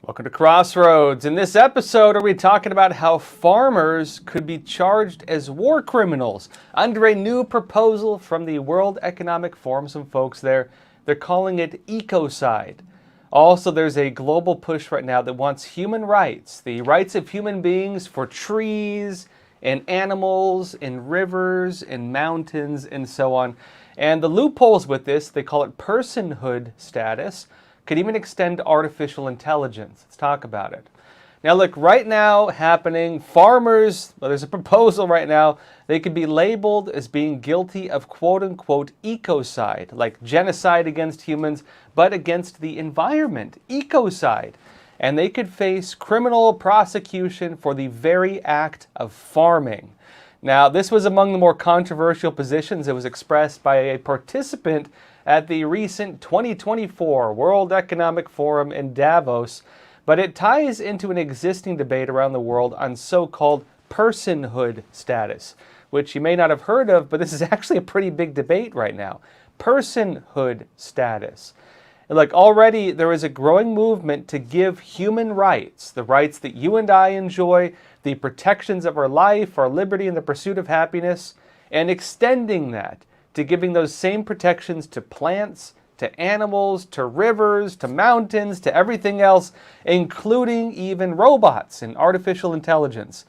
Welcome to Crossroads. In this episode, are we talking about how farmers could be charged as war criminals under a new proposal from the World Economic Forum. Some folks there, they're calling it Ecocide. Also, there's a global push right now that wants human rights, the rights of human beings for trees and animals and rivers and mountains and so on. And the loopholes with this, they call it personhood status, could even extend to artificial intelligence. Let's talk about it. Now look, right now happening, farmers, well, there's a proposal right now, they could be labeled as being guilty of quote-unquote ecocide, like genocide against humans, but against the environment, ecocide. And they could face criminal prosecution for the very act of farming. Now, this was among the more controversial positions. It was expressed by a participant at the recent 2024 World Economic Forum in Davos, but it ties into an existing debate around the world on so-called personhood status, which you may not have heard of, but this is actually a pretty big debate right now. Personhood status. Look, already there is a growing movement to give human rights, the rights that you and I enjoy, the protections of our life, our liberty, and the pursuit of happiness, and extending that to giving those same protections to plants, to animals, to rivers, to mountains, to everything else, including even robots and artificial intelligence.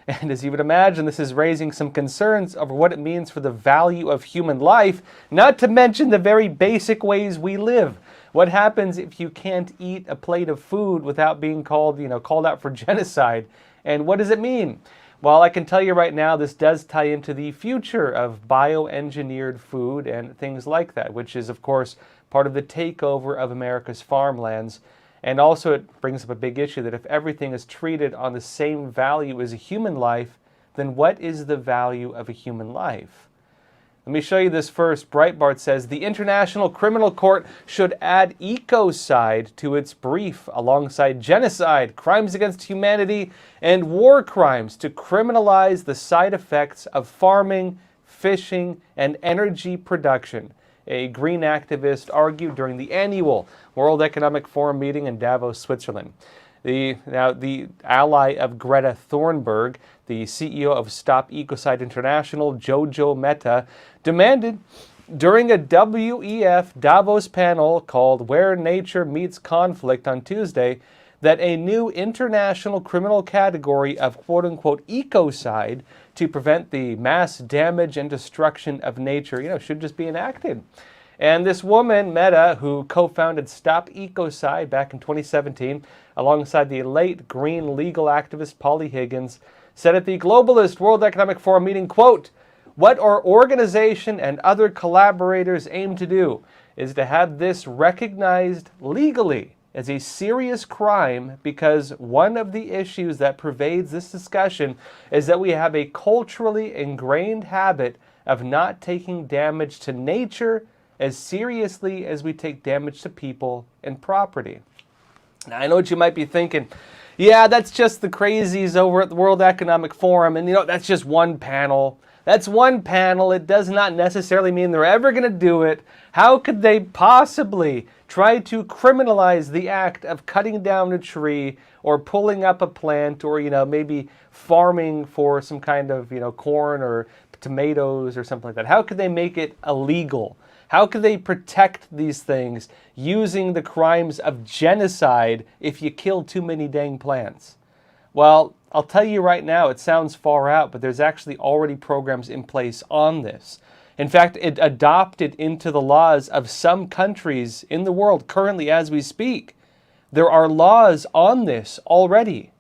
And as you would imagine, this is raising some concerns over what it means for the value of human life, not to mention the very basic ways we live. What happens if you can't eat a plate of food without being called out for genocide? And what does it mean? Well, I can tell you right now, this does tie into the future of bioengineered food and things like that, which is, of course, part of the takeover of America's farmlands. And also it brings up a big issue that if everything is treated on the same value as a human life, then what is the value of a human life? Let me show you this first. Breitbart says the International Criminal Court should add ecocide to its brief alongside genocide, crimes against humanity, and war crimes to criminalize the side effects of farming, fishing, and energy production. A green activist argued during the annual World Economic Forum meeting in Davos, Switzerland. The ally of Greta Thunberg, the CEO of Stop Ecocide International, Jojo Mehta, demanded during a WEF Davos panel called Where Nature Meets Conflict on Tuesday that a new international criminal category of quote-unquote ecocide to prevent the mass damage and destruction of nature, should just be enacted. And this woman, Mehta, who co-founded Stop Ecocide back in 2017, alongside the late green legal activist Polly Higgins, said at the Globalist World Economic Forum meeting, quote, "What our organization and other collaborators aim to do is to have this recognized legally as a serious crime, because one of the issues that pervades this discussion is that we have a culturally ingrained habit of not taking damage to nature as seriously as we take damage to people and property." Now, I know what you might be thinking. Yeah, that's just the crazies over at the World Economic Forum, and that's just one panel. That's one panel. It does not necessarily mean they're ever going to do it. How could they possibly try to criminalize the act of cutting down a tree or pulling up a plant or, maybe farming for some kind of, corn or tomatoes or something like that? How could they make it illegal? How could they protect these things using the crimes of genocide if you kill too many dang plants? Well, I'll tell you right now, it sounds far out, but there's actually already programs in place on this. In fact, it adopted into the laws of some countries in the world currently as we speak. There are laws on this already.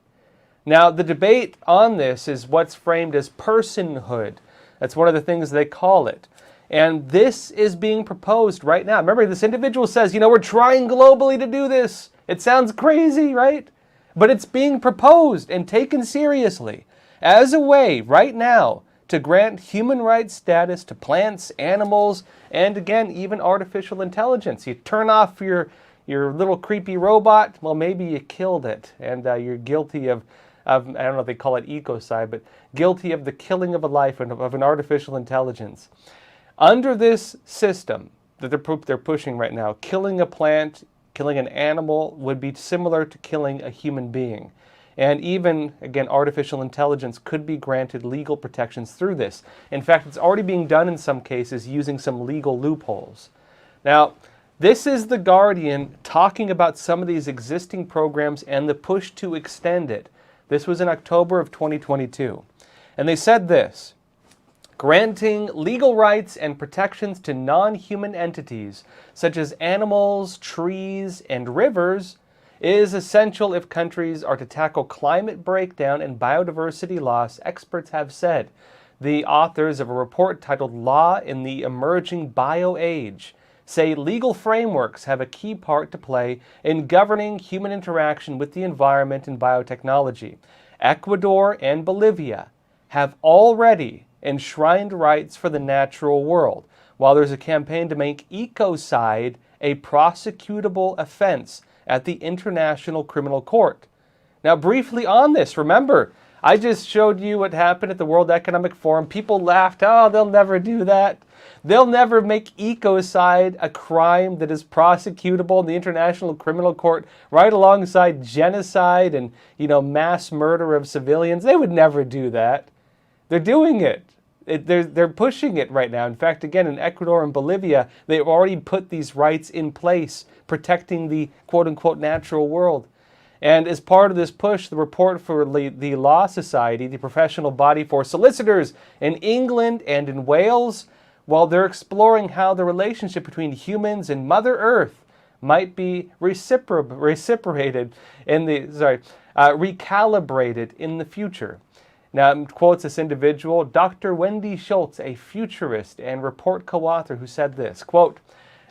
Now, the debate on this is what's framed as personhood. That's one of the things they call it. And this is being proposed right now. Remember, this individual says, we're trying globally to do this. It sounds crazy, right? But it's being proposed and taken seriously as a way right now to grant human rights status to plants, animals, and again, even artificial intelligence. You turn off your little creepy robot, well, maybe you killed it, and you're guilty of, I don't know if they call it ecocide, but guilty of the killing of a life of an artificial intelligence. Under this system that they're pushing right now, killing a plant Killing an animal would be similar to killing a human being. And even, again, artificial intelligence could be granted legal protections through this. In fact, it's already being done in some cases using some legal loopholes. Now, this is The Guardian talking about some of these existing programs and the push to extend it. This was in October of 2022. And they said this: granting legal rights and protections to non-human entities, such as animals, trees, and rivers, is essential if countries are to tackle climate breakdown and biodiversity loss, experts have said. The authors of a report titled Law in the Emerging Bio-Age say legal frameworks have a key part to play in governing human interaction with the environment and biotechnology. Ecuador and Bolivia have already enshrined rights for the natural world, while there's a campaign to make ecocide a prosecutable offense at the International Criminal Court. Now, briefly on this, remember, I just showed you what happened at the World Economic Forum. People laughed, oh, they'll never do that. They'll never make ecocide a crime that is prosecutable in the International Criminal Court right alongside genocide and, mass murder of civilians. They would never do that. They're doing it. They're pushing it right now. In fact, again, in Ecuador and Bolivia, they've already put these rights in place, protecting the quote-unquote natural world. And as part of this push, the report for the Law Society, the professional body for solicitors in England and in Wales, while they're exploring how the relationship between humans and Mother Earth might be recalibrated in the future. Now, it quotes this individual, Dr. Wendy Schultz, a futurist and report co-author, who said this, quote,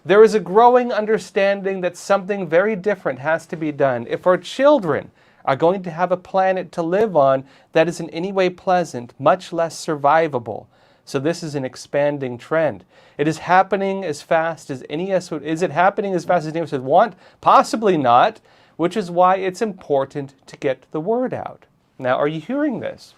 "There is a growing understanding that something very different has to be done if our children are going to have a planet to live on that is in any way pleasant, much less survivable. So this is an expanding trend. It is happening as fast as any of us would want? Possibly not, which is why it's important to get the word out." Now, are you hearing this?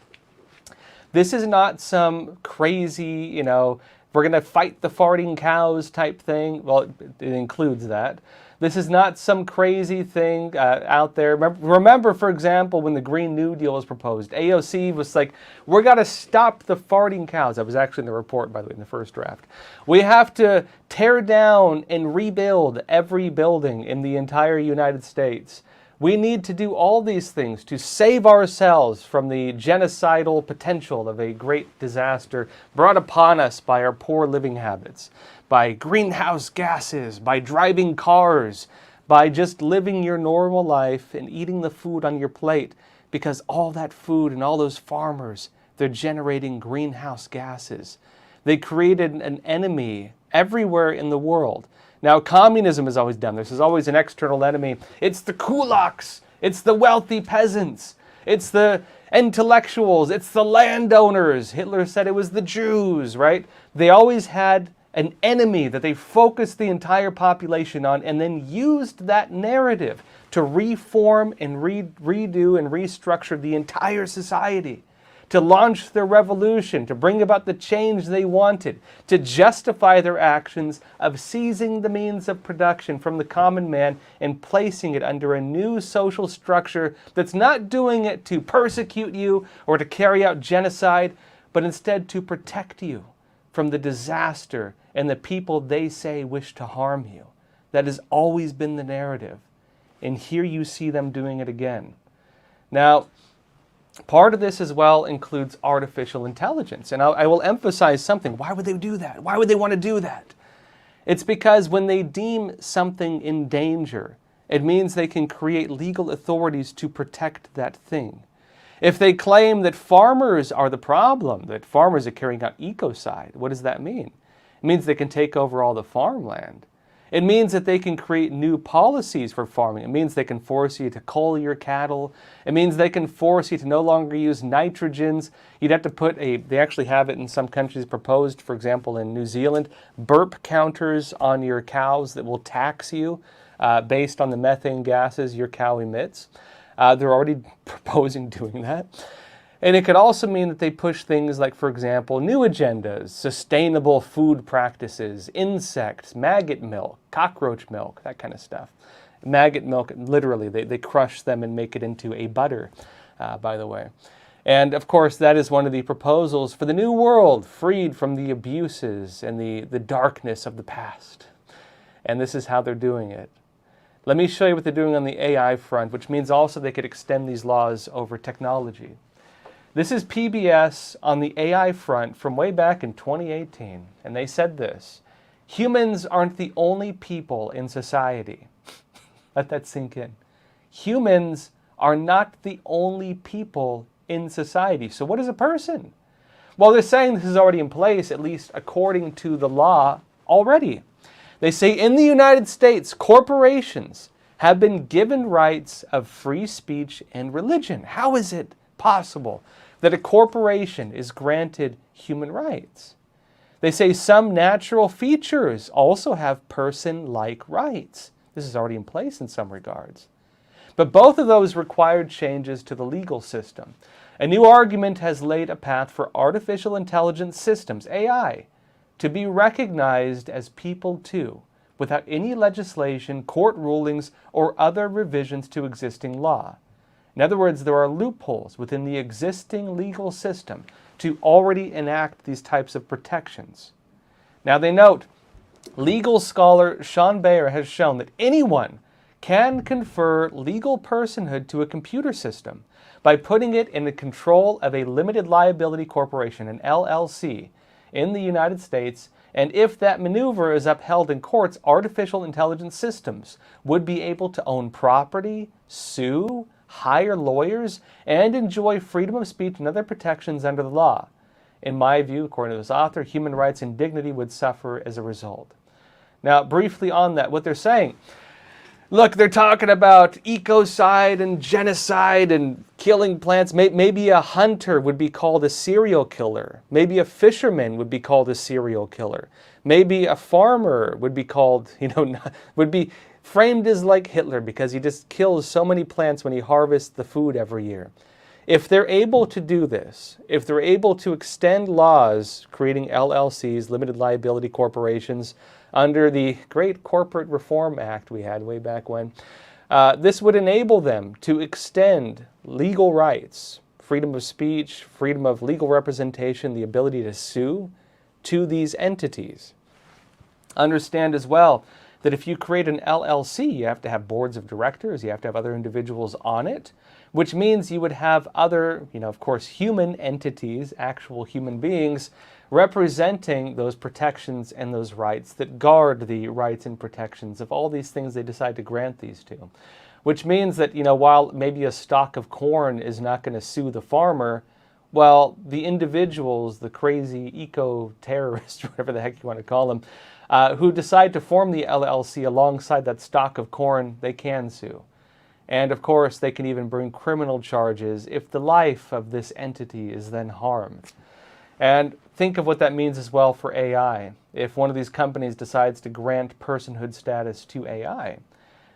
This is not some crazy, we're going to fight the farting cows type thing. Well, it includes that. This is not some crazy thing out there. Remember, for example, when the Green New Deal was proposed, AOC was like, we're going to stop the farting cows. That was actually in the report, by the way, in the first draft. We have to tear down and rebuild every building in the entire United States. We need to do all these things to save ourselves from the genocidal potential of a great disaster brought upon us by our poor living habits, by greenhouse gases, by driving cars, by just living your normal life and eating the food on your plate, because all that food and all those farmers, they're generating greenhouse gases. They created an enemy everywhere in the world. Now, communism has always done this. There's always an external enemy. It's the kulaks. It's the wealthy peasants. It's the intellectuals. It's the landowners. Hitler said it was the Jews, right? They always had an enemy that they focused the entire population on and then used that narrative to reform and redo and restructure the entire society, to launch their revolution, to bring about the change they wanted, to justify their actions of seizing the means of production from the common man and placing it under a new social structure that's not doing it to persecute you or to carry out genocide, but instead to protect you from the disaster and the people they say wish to harm you. That has always been the narrative. And here you see them doing it again. Now, part of this as well includes artificial intelligence. And I will emphasize something. Why would they do that? Why would they want to do that? It's because when they deem something in danger, it means they can create legal authorities to protect that thing. If they claim that farmers are the problem, that farmers are carrying out ecocide, what does that mean? It means they can take over all the farmland. It means that they can create new policies for farming. It means they can force you to cull your cattle. It means they can force you to no longer use nitrogens. You'd have to put they actually have it in some countries proposed, for example, in New Zealand, burp counters on your cows that will tax you based on the methane gases your cow emits. They're already proposing doing that. And it could also mean that they push things like, for example, new agendas, sustainable food practices, insects, maggot milk, cockroach milk, that kind of stuff. Maggot milk, literally, they crush them and make it into a butter, by the way. And of course, that is one of the proposals for the new world, freed from the abuses and the darkness of the past. And this is how they're doing it. Let me show you what they're doing on the AI front, which means also they could extend these laws over technology. This is PBS on the AI front from way back in 2018. And they said this: humans aren't the only people in society. Let that sink in. Humans are not the only people in society. So what is a person? Well, they're saying this is already in place, at least according to the law already. They say in the United States, corporations have been given rights of free speech and religion. How is it possible that a corporation is granted human rights? They say some natural features also have person-like rights. This is already in place in some regards. But both of those required changes to the legal system. A new argument has laid a path for artificial intelligence systems, AI, to be recognized as people too, without any legislation, court rulings, or other revisions to existing law. In other words, there are loopholes within the existing legal system to already enact these types of protections. Now they note, legal scholar Sean Bayer has shown that anyone can confer legal personhood to a computer system by putting it in the control of a limited liability corporation, an LLC, in the United States, and if that maneuver is upheld in courts, artificial intelligence systems would be able to own property, sue, hire lawyers, and enjoy freedom of speech and other protections under the law. In my view, according to this author, human rights and dignity would suffer as a result. Now, briefly on that, what they're saying, look, they're talking about ecocide and genocide and killing plants. Maybe a hunter would be called a serial killer. Maybe a fisherman would be called a serial killer. Maybe a farmer would be called, would be framed as like Hitler because he just kills so many plants when he harvests the food every year. If they're able to do this, if they're able to extend laws creating LLCs, limited liability corporations, under the great Corporate Reform Act we had way back when, this would enable them to extend legal rights, freedom of speech, freedom of legal representation, the ability to sue to these entities. Understand as well that if you create an LLC, you have to have boards of directors, you have to have other individuals on it, which means you would have other, of course, human entities, actual human beings, representing those protections and those rights that guard the rights and protections of all these things they decide to grant these to. Which means that, while maybe a stalk of corn is not going to sue the farmer, well, the individuals, the crazy eco-terrorists, whatever the heck you want to call them, who decide to form the LLC alongside that stalk of corn, they can sue. And of course, they can even bring criminal charges if the life of this entity is then harmed. And think of what that means as well for AI. If one of these companies decides to grant personhood status to AI,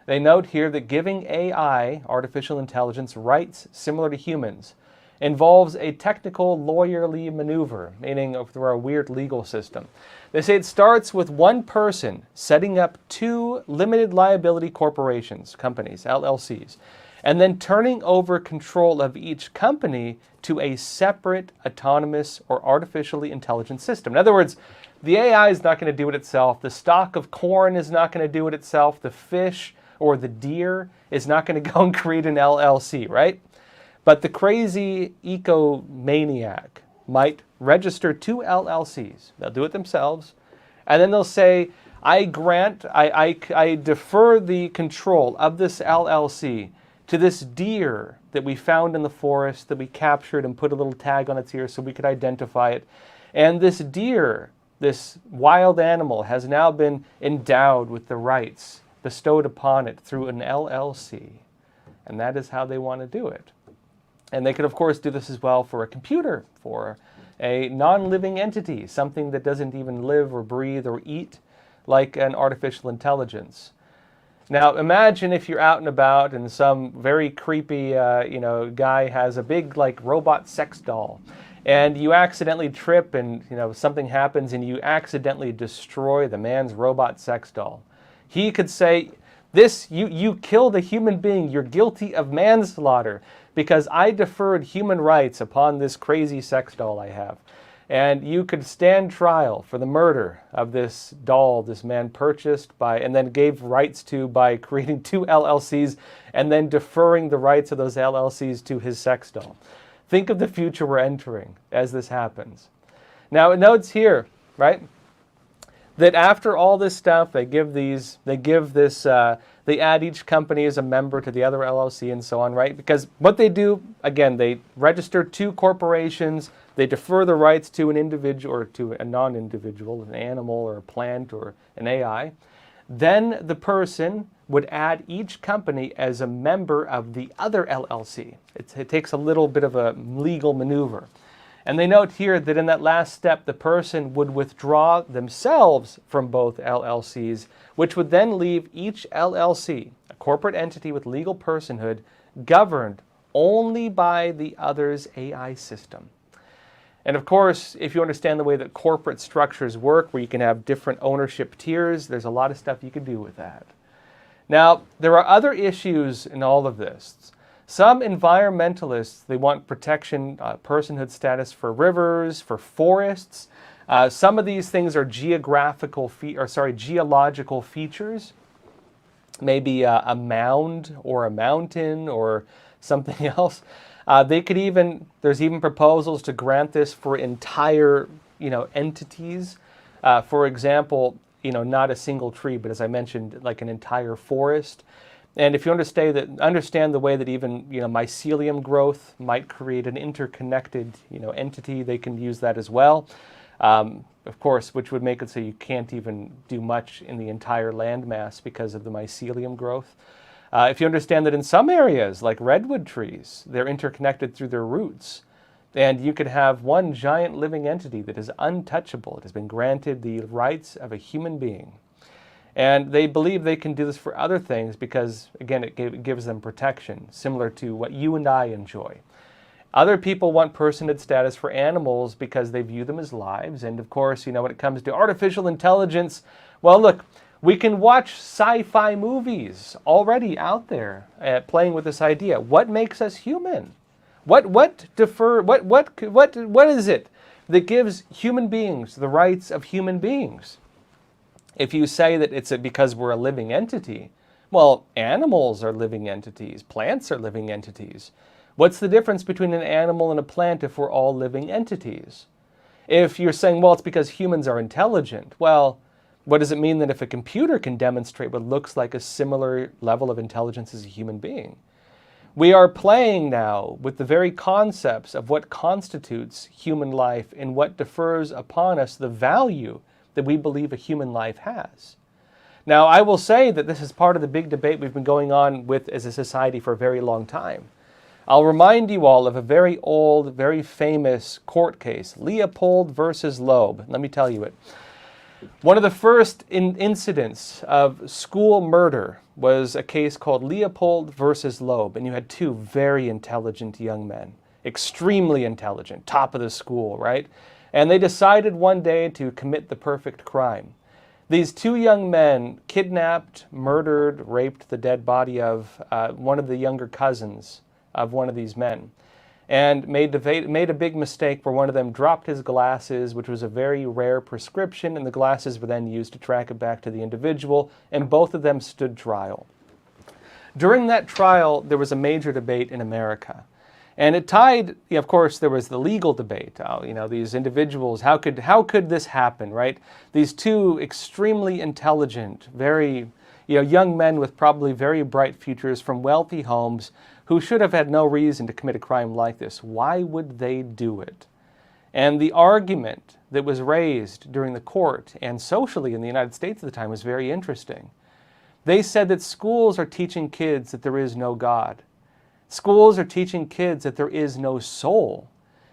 they note here that giving AI, artificial intelligence, rights similar to humans involves a technical lawyerly maneuver, meaning through a weird legal system. They say it starts with one person setting up two limited liability corporations, companies, LLCs, and then turning over control of each company to a separate, autonomous, or artificially intelligent system. In other words, the AI is not going to do it itself. The stalk of corn is not going to do it itself. The fish or the deer is not going to go and create an LLC, right? But the crazy eco-maniac might register two LLCs. They'll do it themselves. And then they'll say, I defer the control of this LLC to this deer that we found in the forest, that we captured and put a little tag on its ear so we could identify it. And this deer, this wild animal, has now been endowed with the rights bestowed upon it through an LLC. And that is how they want to do it. And they could, of course, do this as well for a computer, for a non-living entity, something that doesn't even live or breathe or eat like an artificial intelligence. Now, imagine if you're out and about and some very creepy, guy has a big, robot sex doll, and you accidentally trip and, something happens and you accidentally destroy the man's robot sex doll. He could say, You killed a human being. You're guilty of manslaughter because I deferred human rights upon this crazy sex doll I have. And you could stand trial for the murder of this doll this man purchased by and then gave rights to by creating 2 LLCs and then deferring the rights of those LLCs to his sex doll. Think of the future we're entering as this happens. Now it notes here, right, that after all this stuff, they add each company as a member to the other LLC and so on, right? Because what they do, again, they register 2 corporations, they defer the rights to an individual or to a non-individual, an animal or a plant or an AI. Then the person would add each company as a member of the other LLC. It takes a little bit of a legal maneuver. And they note here that in that last step, the person would withdraw themselves from both LLCs, which would then leave each LLC, a corporate entity with legal personhood, governed only by the other's AI system. And of course, if you understand the way that corporate structures work, where you can have different ownership tiers, there's a lot of stuff you can do with that. Now, there are other issues in all of this. Some environmentalists, they want protection, personhood status for rivers, for forests. Some of these things are geological features. Maybe a mound or a mountain or something else. There's even proposals to grant this for entire, entities. For example, not a single tree, but as I mentioned, like an entire forest. And if you understand the way that even mycelium growth might create an interconnected entity, they can use that as well. Of course, which would make it so you can't even do much in the entire landmass because of the mycelium growth. If you understand that in some areas, like redwood trees, they're interconnected through their roots. And you could have one giant living entity that is untouchable. It has been granted the rights of a human being. And they believe they can do this for other things because, again, it gives them protection, similar to what you and I enjoy. Other people want personhood status for animals because they view them as lives. And of course, when it comes to artificial intelligence, well, look, we can watch sci-fi movies already out there playing with this idea. What makes us human? What is it that gives human beings the rights of human beings? If you say that it's because we're a living entity, well, animals are living entities, plants are living entities. What's the difference between an animal and a plant if we're all living entities? If you're saying, well, it's because humans are intelligent, well, what does it mean that if a computer can demonstrate what looks like a similar level of intelligence as a human being? We are playing now with the very concepts of what constitutes human life and what defers upon us the value that we believe a human life has. Now, I will say that this is part of the big debate we've been going on with as a society for a very long time. I'll remind you all of a very old, very famous court case, Leopold versus Loeb. Let me tell you it. One of the first incidents of school murder was a case called Leopold versus Loeb, and you had 2 very intelligent young men, extremely intelligent, top of the school, right? And they decided one day to commit the perfect crime. These 2 young men kidnapped, murdered, raped the dead body of one of the younger cousins of one of these men, and made a big mistake where one of them dropped his glasses, which was a very rare prescription, and the glasses were then used to track it back to the individual, and both of them stood trial. During that trial, there was a major debate in America. And it tied, of course, there was the legal debate. These individuals, how could this happen, right? These 2 extremely intelligent, very, young men with probably very bright futures from wealthy homes who should have had no reason to commit a crime like this. Why would they do it? And the argument that was raised during the court and socially in the United States at the time was very interesting. They said that schools are teaching kids that there is no God. Schools are teaching kids that there is no soul.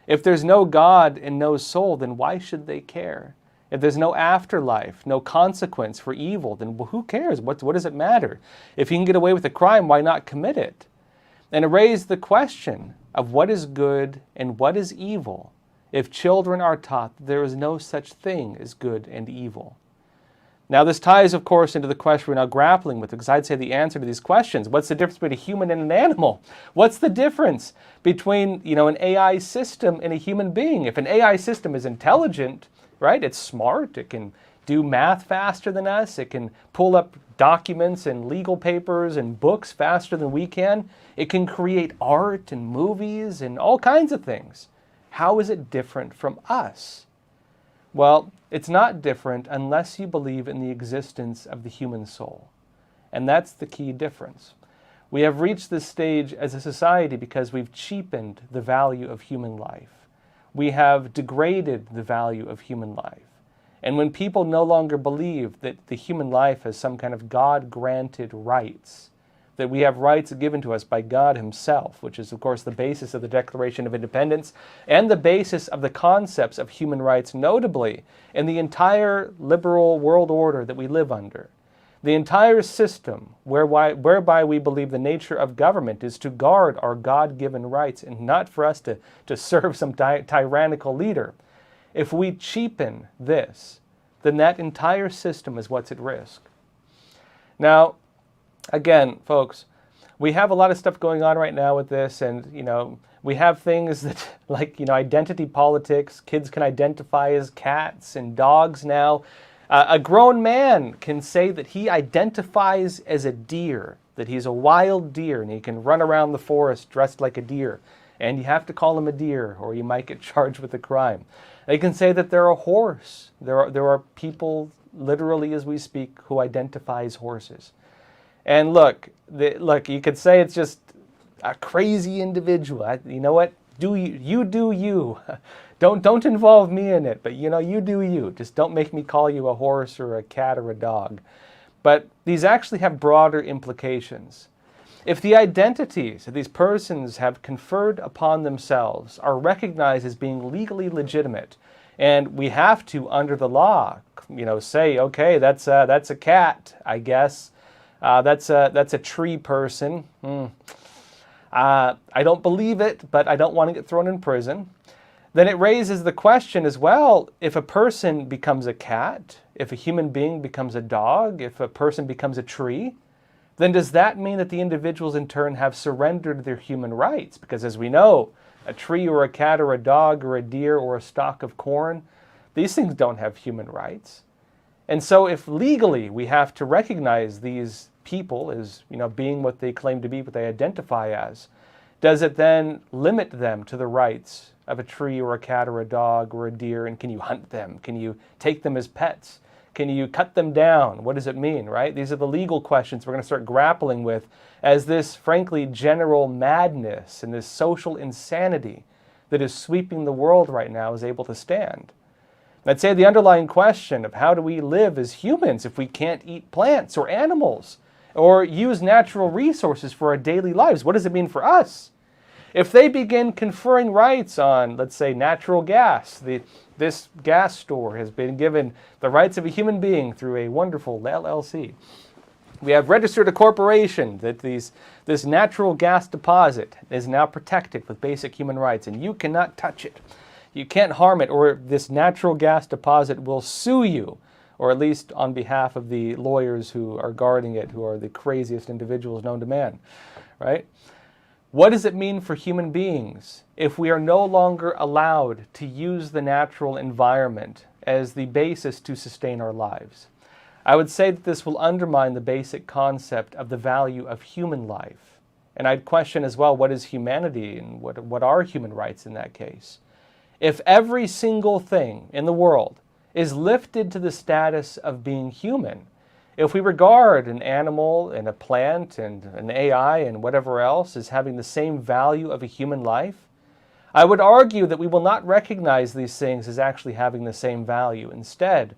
If there's no God and no soul, then why should they care? If there's no afterlife, no consequence for evil, then who cares? What does it matter? If you can get away with a crime, why not commit it? And it raised the question of what is good and what is evil if children are taught that there is no such thing as good and evil. Now, this ties, of course, into the question we're now grappling with, because I'd say the answer to these questions, what's the difference between a human and an animal? What's the difference between, an AI system and a human being? If an AI system is intelligent, right, it's smart, it can do math faster than us, it can pull up documents and legal papers and books faster than we can, it can create art and movies and all kinds of things. How is it different from us? Well, it's not different unless you believe in the existence of the human soul. And that's the key difference. We have reached this stage as a society because we've cheapened the value of human life. We have degraded the value of human life. And when people no longer believe that the human life has some kind of God-granted rights, that we have rights given to us by God himself, which is, of course, the basis of the Declaration of Independence and the basis of the concepts of human rights, notably in the entire liberal world order that we live under. The entire system whereby we believe the nature of government is to guard our God-given rights and not for us to serve some tyrannical leader. If we cheapen this, then that entire system is what's at risk. Now, again, folks, we have a lot of stuff going on right now with this, and, we have things that, like, identity politics. Kids can identify as cats and dogs now. A grown man can say that he identifies as a deer, that he's a wild deer, and he can run around the forest dressed like a deer. And you have to call him a deer, or you might get charged with a crime. They can say that they're a horse. There are people, literally as we speak, who identify as horses. And look, you could say it's just a crazy individual. You know what? You do you. Don't involve me in it, but you do you. Just don't make me call you a horse or a cat or a dog. But these actually have broader implications. If the identities that these persons have conferred upon themselves are recognized as being legally legitimate, and we have to, under the law, say, okay, that's a cat, I guess. That's a tree person. I don't believe it, but I don't want to get thrown in prison. Then it raises the question as well, if a person becomes a cat, if a human being becomes a dog, if a person becomes a tree, then does that mean that the individuals in turn have surrendered their human rights? Because as we know, a tree or a cat or a dog or a deer or a stalk of corn, these things don't have human rights. And so if legally we have to recognize these people as, being what they claim to be, what they identify as, does it then limit them to the rights of a tree or a cat or a dog or a deer? And can you hunt them? Can you take them as pets? Can you cut them down? What does it mean, right? These are the legal questions we're going to start grappling with as this, frankly, general madness and this social insanity that is sweeping the world right now is able to stand. I'd say the underlying question of how do we live as humans if we can't eat plants or animals or use natural resources for our daily lives? What does it mean for us? If they begin conferring rights on, let's say, natural gas, this gas store has been given the rights of a human being through a wonderful LLC. We have registered a corporation that this natural gas deposit is now protected with basic human rights, and you cannot touch it. You can't harm it, or this natural gas deposit will sue you, or at least on behalf of the lawyers who are guarding it, who are the craziest individuals known to man, right? What does it mean for human beings if we are no longer allowed to use the natural environment as the basis to sustain our lives? I would say that this will undermine the basic concept of the value of human life. And I'd question as well, what is humanity and what are human rights in that case? If every single thing in the world is lifted to the status of being human, if we regard an animal and a plant and an AI and whatever else as having the same value of a human life, I would argue that we will not recognize these things as actually having the same value. Instead,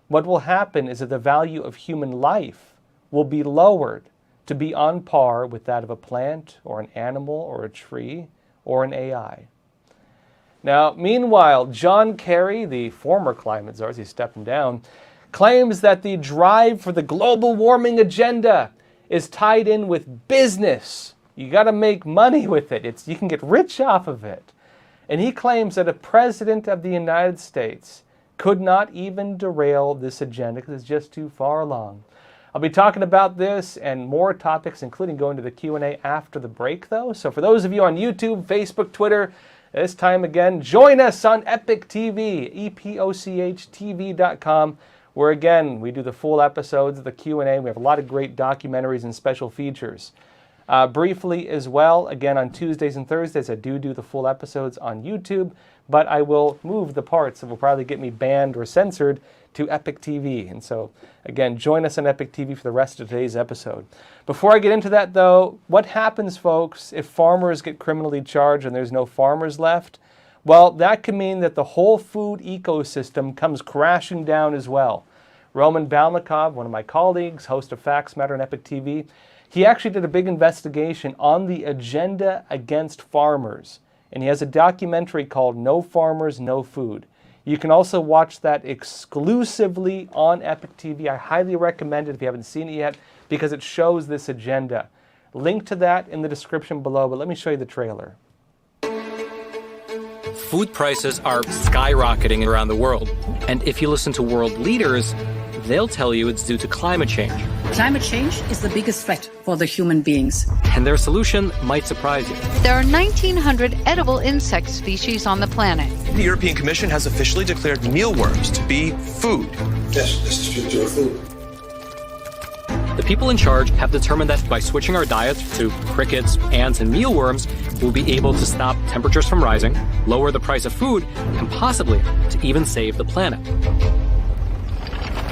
what will happen is that the value of human life will be lowered to be on par with that of a plant or an animal or a tree or an AI. Now, meanwhile, John Kerry, the former climate czar, as he's stepping down, claims that the drive for the global warming agenda is tied in with business. You got to make money with it. You can get rich off of it. And he claims that a president of the United States could not even derail this agenda because it's just too far along. I'll be talking about this and more topics, including going to the Q&A after the break, though. So for those of you on YouTube, Facebook, Twitter, this time again, join us on Epoch TV, EpochTV.com, where again, we do the full episodes of the Q&A. We have a lot of great documentaries and special features. Briefly as well, again on Tuesdays and Thursdays, I do the full episodes on YouTube, but I will move the parts that will probably get me banned or censored to Epoch TV. And so, again, join us on Epoch TV for the rest of today's episode. Before I get into that, though, what happens, folks, if farmers get criminally charged and there's no farmers left? Well, that can mean that the whole food ecosystem comes crashing down as well. Roman Balmakov, one of my colleagues, host of Facts Matter on Epoch TV, he actually did a big investigation on the agenda against farmers. And he has a documentary called No Farmers, No Food. You can also watch that exclusively on Epoch TV. I highly recommend it if you haven't seen it yet because it shows this agenda. Link to that in the description below, but let me show you the trailer. Food prices are skyrocketing around the world. And if you listen to world leaders, they'll tell you it's due to climate change. Climate change is the biggest threat for the human beings. And their solution might surprise you. There are 1,900 edible insect species on the planet. The European Commission has officially declared mealworms to be food. Yes, this is future food. The people in charge have determined that by switching our diets to crickets, ants, and mealworms, we'll be able to stop temperatures from rising, lower the price of food, and possibly to even save the planet.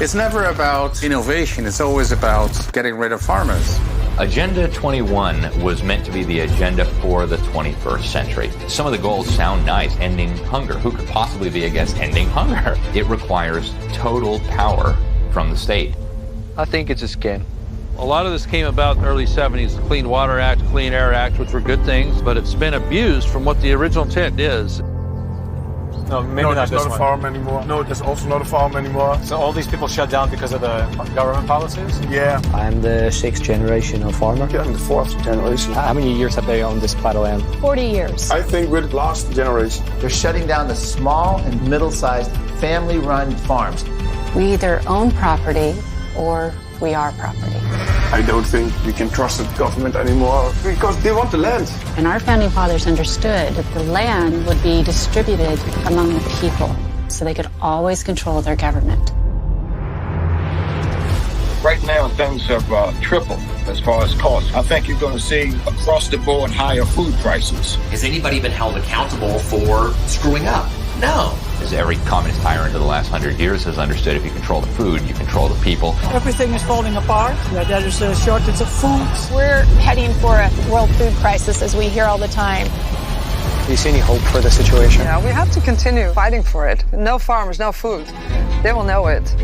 It's never about innovation, it's always about getting rid of farmers. Agenda 21 was meant to be the agenda for the 21st century. Some of the goals sound nice, ending hunger. Who could possibly be against ending hunger? It requires total power from the state. I think it's a scam. A lot of this came about in the early 70s, the Clean Water Act, Clean Air Act, which were good things, but it's been abused from what the original intent is. No, maybe not this one. Not a farm anymore. No, there's also not a farm anymore. So all these people shut down because of the government policies? Yeah. I'm the 6th generation of farmer. Yeah, I'm the 4th generation. How many years have they owned this plot of land? 40 years. I think we're the last generation. They're shutting down the small and middle-sized family-run farms. We either own property or we are property. I don't think we can trust the government anymore because they want the land. And our founding fathers understood that the land would be distributed among the people so they could always control their government. Right now, things have tripled as far as cost. I think you're going to see across the board higher food prices. Has anybody been held accountable for screwing up? No. As every communist tyrant of the last 100 years has understood, if you control the food, you control the people. Everything is falling apart. There's a shortage of food. We're heading for a world food crisis, as we hear all the time. Do you see any hope for the situation? Yeah, we have to continue fighting for it. No farmers, no food. They will know it.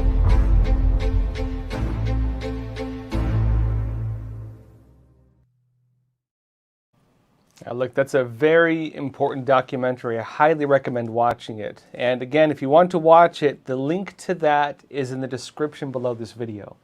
Look, that's a very important documentary. I highly recommend watching it. And again, if you want to watch it, the link to that is in the description below this video.